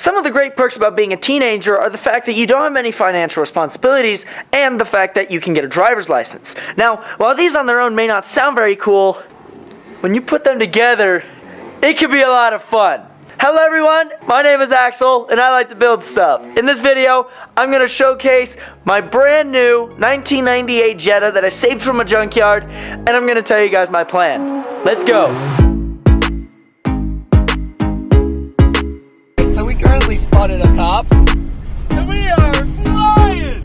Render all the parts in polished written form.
Some of the great perks about being a teenager are the fact that you don't have many financial responsibilities and the fact that you can get a driver's license. Now, while these on their own may not sound very cool, when you put them together, it can be a lot of fun. Hello everyone, my name is Axel and I like to build stuff. In this video, I'm going to showcase my brand new 1998 Jetta that I saved from a junkyard, and I'm going to tell you guys my plan. Let's go. So we currently spotted a cop, and we are flying!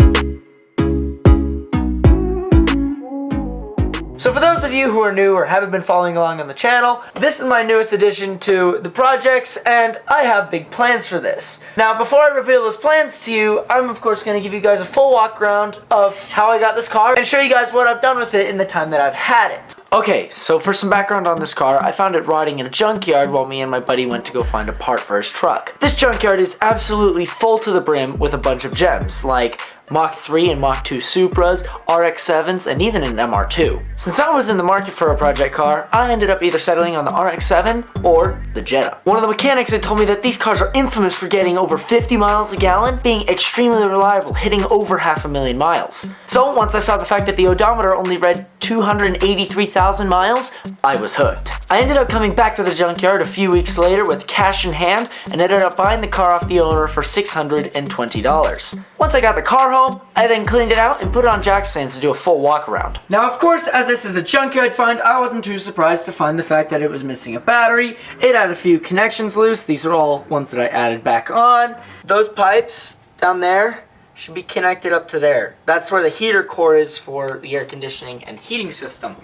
So for those of you who are new or haven't been following along on the channel, this is my newest addition to the projects, and I have big plans for this. Now, before I reveal those plans to you, I'm of course going to give you guys a full walk around of how I got this car and show you guys what I've done with it in the time that I've had it. Okay, so for some background on this car, I found it rotting in a junkyard while me and my buddy went to go find a part for his truck. This junkyard is absolutely full to the brim with a bunch of gems, like Mach 3 and Mach 2 Supras, RX-7s, and even an MR2. Since I was in the market for a project car, I ended up either settling on the RX-7 or the Jetta. One of the mechanics had told me that these cars are infamous for getting over 50 miles a gallon, being extremely reliable, hitting over 500,000 miles. So once I saw the fact that the odometer only read 283,000 miles, I was hooked. I ended up coming back to the junkyard a few weeks later with cash in hand and ended up buying the car off the owner for $620. Once I got the car home, I then cleaned it out and put it on jack stands to do a full walk around. Now of course, as this is a junkyard find, I wasn't too surprised to find the fact that it was missing a battery. It had a few connections loose. These are all ones that I added back on. Those pipes down there should be connected up to there. That's where the heater core is for the air conditioning and heating system.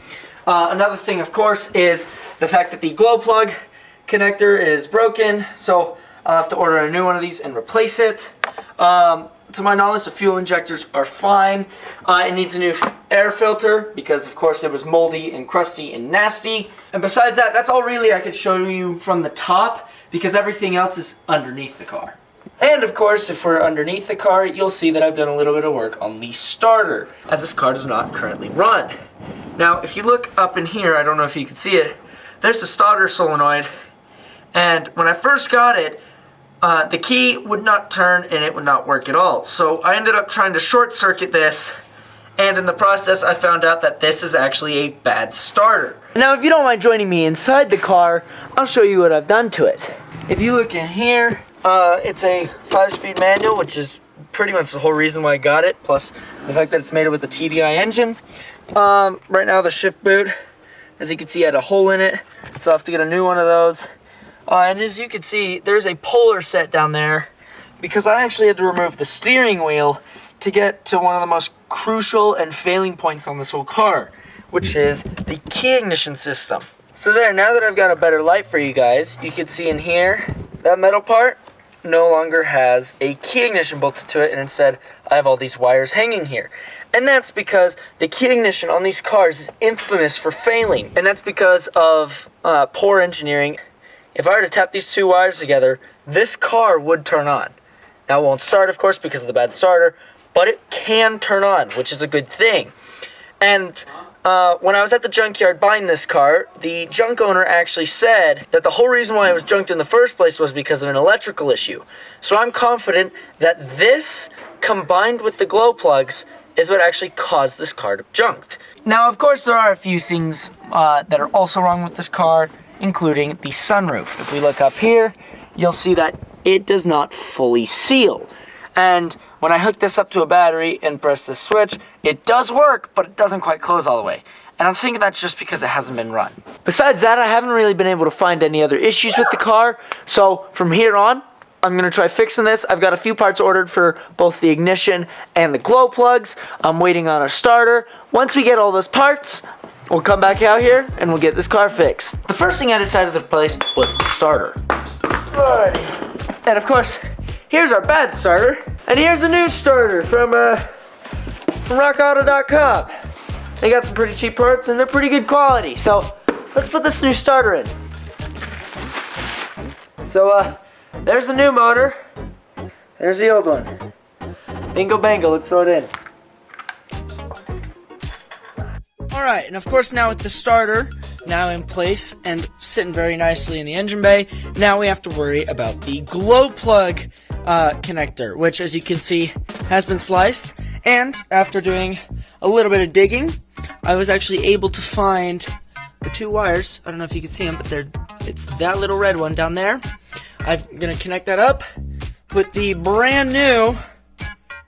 Another thing, of course, is the fact that the glow plug connector is broken, so I'll have to order a new one of these and replace it. To my knowledge, the fuel injectors are fine. It needs a new air filter because, of course, it was moldy and crusty and nasty. And besides that, that's all really I could show you from the top because everything else is underneath the car. And of course, if we're underneath the car, you'll see that I've done a little bit of work on the starter, as this car does not currently run. Now, if you look up in here, I don't know if you can see it, there's the starter solenoid, and when I first got it, the key would not turn and it would not work at all. So I ended up trying to short circuit this, and in the process I found out that this is actually a bad starter. Now if you don't mind joining me inside the car, I'll show you what I've done to it. If you look in here, it's a 5-speed manual, which is pretty much the whole reason why I got it, plus the fact that it's made with a TDI engine. Right now the shift boot, as you can see, had a hole in it, so I'll have to get a new one of those. And as you can see, there's a puller set down there because I actually had to remove the steering wheel to get to one of the most crucial and failing points on this whole car, which is the key ignition system. So there, now that I've got a better light for you guys, you can see in here, that metal part no longer has a key ignition bolted to it, and instead I have all these wires hanging here. And that's because the key ignition on these cars is infamous for failing, and that's because of poor engineering. If I were to tap these two wires together, this car would turn on. Now it won't start, of course, because of the bad starter, but it can turn on, which is a good thing. And when I was at the junkyard buying this car, the junk owner actually said that the whole reason why it was junked in the first place was because of an electrical issue. So I'm confident that this, combined with the glow plugs, is what actually caused this car to be junked. Now, of course, there are a few things that are also wrong with this car, including the sunroof. If we look up here, you'll see that it does not fully seal. And when I hook this up to a battery and press this switch, it does work, but it doesn't quite close all the way. And I'm thinking that's just because it hasn't been run. Besides that, I haven't really been able to find any other issues with the car, so from here on, I'm going to try fixing this. I've got a few parts ordered for both the ignition and the glow plugs. I'm waiting on a starter. Once we get all those parts, we'll come back out here and we'll get this car fixed. The first thing I decided to replace was the starter. Alright. And of course, here's our bad starter. And here's a new starter from rockauto.com. They got some pretty cheap parts and they're pretty good quality. So let's put this new starter in. So there's the new motor. There's the old one. Bingo bango, let's throw it in. Alright, and of course now with the starter, now in place and sitting very nicely in the engine bay. Now we have to worry about the glow plug connector, which, as you can see, has been sliced. And after doing a little bit of digging, I was actually able to find the two wires. I don't know if you can see them, but it's that little red one down there. I'm gonna connect that up, put the brand new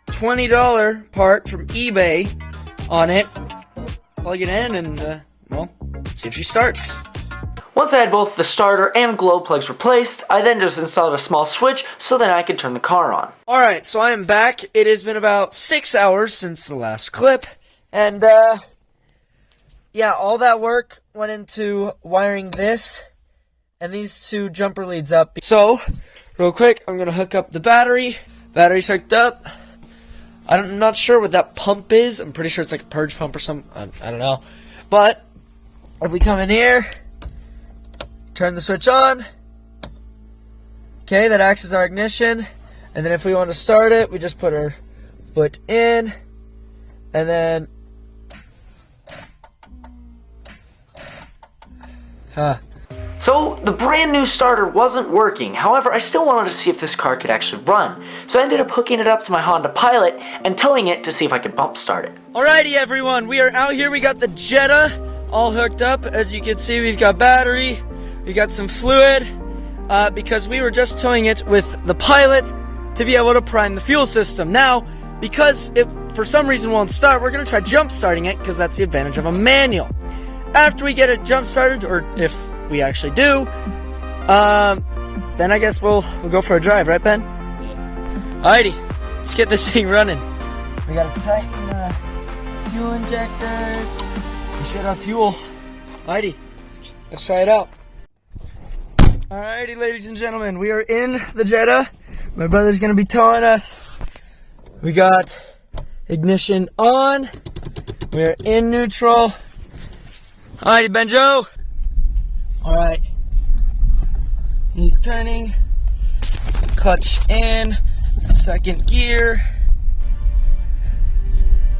$20 part from eBay on it, plug it in, and well, see if she starts. Once I had both the starter and glow plugs replaced, I then just installed a small switch so that I could turn the car on. Alright, so I am back. It has been about 6 hours since the last clip, and yeah, all that work went into wiring this and these two jumper leads up. So, real quick, I'm gonna hook up the battery. Battery's hooked up. I'm not sure what that pump is. I'm pretty sure it's like a purge pump or something. I don't know. But if we come in here, turn the switch on. Okay, that acts as our ignition. And then if we want to start it, we just put our foot in. And then So, the brand new starter wasn't working. However, I still wanted to see if this car could actually run. So I ended up hooking it up to my Honda Pilot and towing it to see if I could bump start it. Alrighty everyone, we are out here. We got the Jetta all hooked up. As you can see, we've got battery, we got some fluid, because we were just towing it with the Pilot to be able to prime the fuel system. Now, because it for some reason won't start, we're going to try jump starting it, because that's the advantage of a manual. After we get it jump started, or if we actually do, then I guess we'll go for a drive, right, Ben? Alrighty, let's get this thing running. We gotta tighten the fuel injectors. We should have fuel. Alrighty, let's try it out. Alrighty, ladies and gentlemen, we are in the Jetta. My brother's gonna be towing us. We got ignition on. We are in neutral. Alrighty, Benjo. Alright. He's turning. Clutch in. Second gear.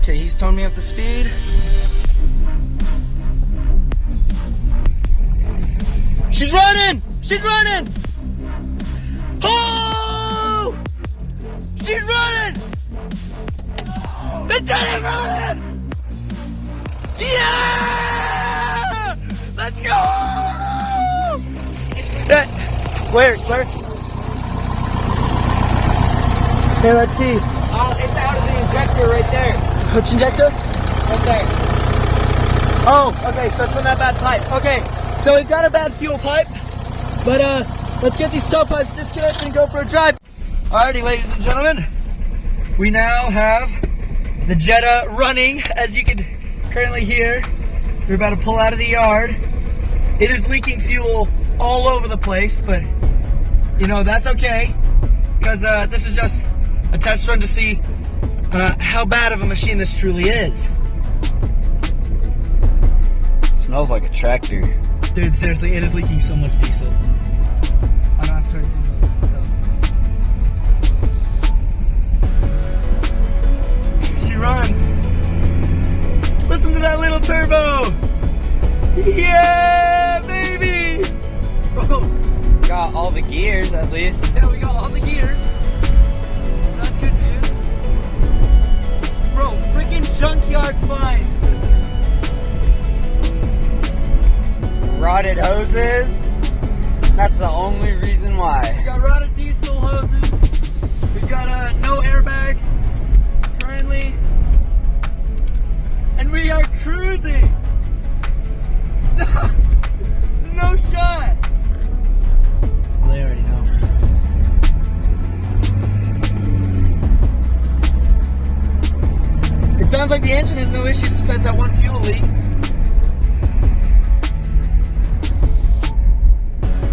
Okay, he's towing me up the speed. She's running! She's running! Oh! She's running! The Jetta's running! Yeah! Let's go! Where? Okay, let's see. It's out of the injector right there. Which injector? Right there. Oh, okay, so it's from that bad pipe. Okay, so we've got a bad fuel pipe, but let's get these toe pipes disconnected and go for a drive. Alrighty, ladies and gentlemen, we now have the Jetta running, as you can currently hear. We're about to pull out of the yard. It is leaking fuel all over the place, but you know, that's okay, because this is just a test run to see how bad of a machine this truly is. Smells like a tractor. Dude, seriously, it is leaking so much diesel. I don't have to turn signals, so. She runs. Listen to that little turbo. Yeah, baby. Oh. Got all the gears at least. Yeah, we got all the gears. So that's good news. Bro, freaking Junkyard fine. Rotted hoses. That's the only reason why. We got rotted diesel hoses. We got no airbag currently. And we are cruising. No shot. They already know. It sounds like the engine has no issues besides that one fuel leak.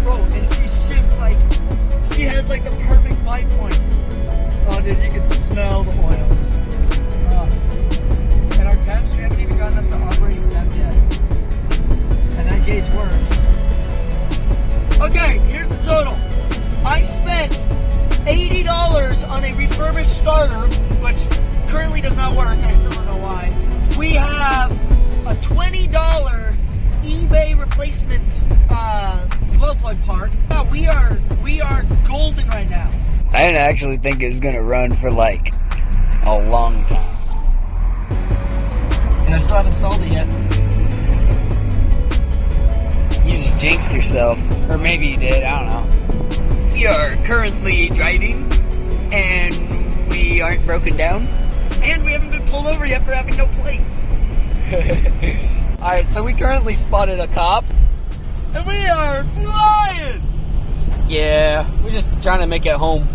Bro, and she shifts like, she has like the perfect bite point. Oh dude, you can smell the oil. And our temps, we haven't even gotten up to operating temp yet. And that gauge works. Okay, here's the total. I spent $80 on a refurbished starter, which currently does not work. I still don't know why. We have a $20 eBay replacement glow plug part. Yeah, we are golden right now. I didn't actually think it was gonna run for like a long time. And I still haven't installed it yet. You just jinxed yourself. Or maybe you did, I don't know. We are currently driving, and we aren't broken down. And we haven't been pulled over yet for having no plates. Alright, so we currently spotted a cop. And we are flying! Yeah, we're just trying to make it home.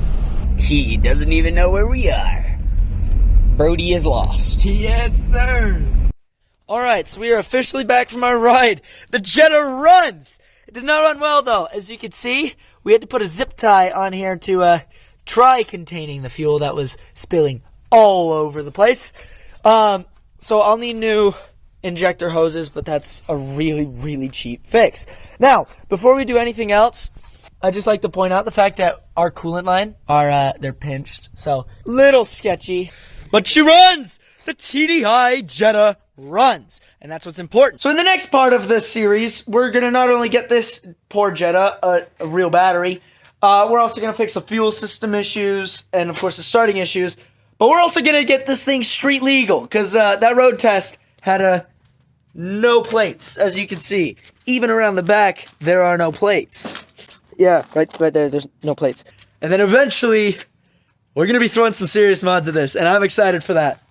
He doesn't even know where we are. Brody is lost. Yes, sir. Alright, so we are officially back from our ride. The Jetta runs! It does not run well, though. As you can see, we had to put a zip tie on here to try containing the fuel that was spilling all over the place. So I'll need new injector hoses, but that's a really, really cheap fix. Now, before we do anything else, I'd just like to point out the fact that our coolant line they're pinched, so little sketchy. But she runs! The TDI Jetta runs, and that's what's important. So in the next part of this series, we're gonna not only get this poor Jetta a real battery, we're also gonna fix the fuel system issues and of course the starting issues. But we're also gonna get this thing street legal, because that road test had no plates, as you can see. Even around the back, there are no plates. Yeah, right there, there's no plates. And then eventually, we're gonna be throwing some serious mods at this, and I'm excited for that.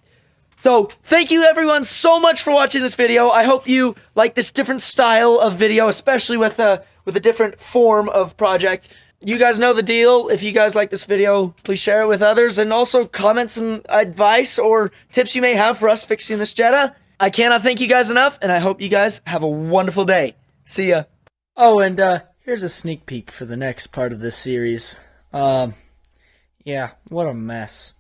So, thank you everyone so much for watching this video. I hope you like this different style of video, especially with a different form of project. You guys know the deal. If you guys like this video, please share it with others, and also comment some advice or tips you may have for us fixing this Jetta. I cannot thank you guys enough, and I hope you guys have a wonderful day. See ya. Oh, and here's a sneak peek for the next part of this series. Yeah, what a mess.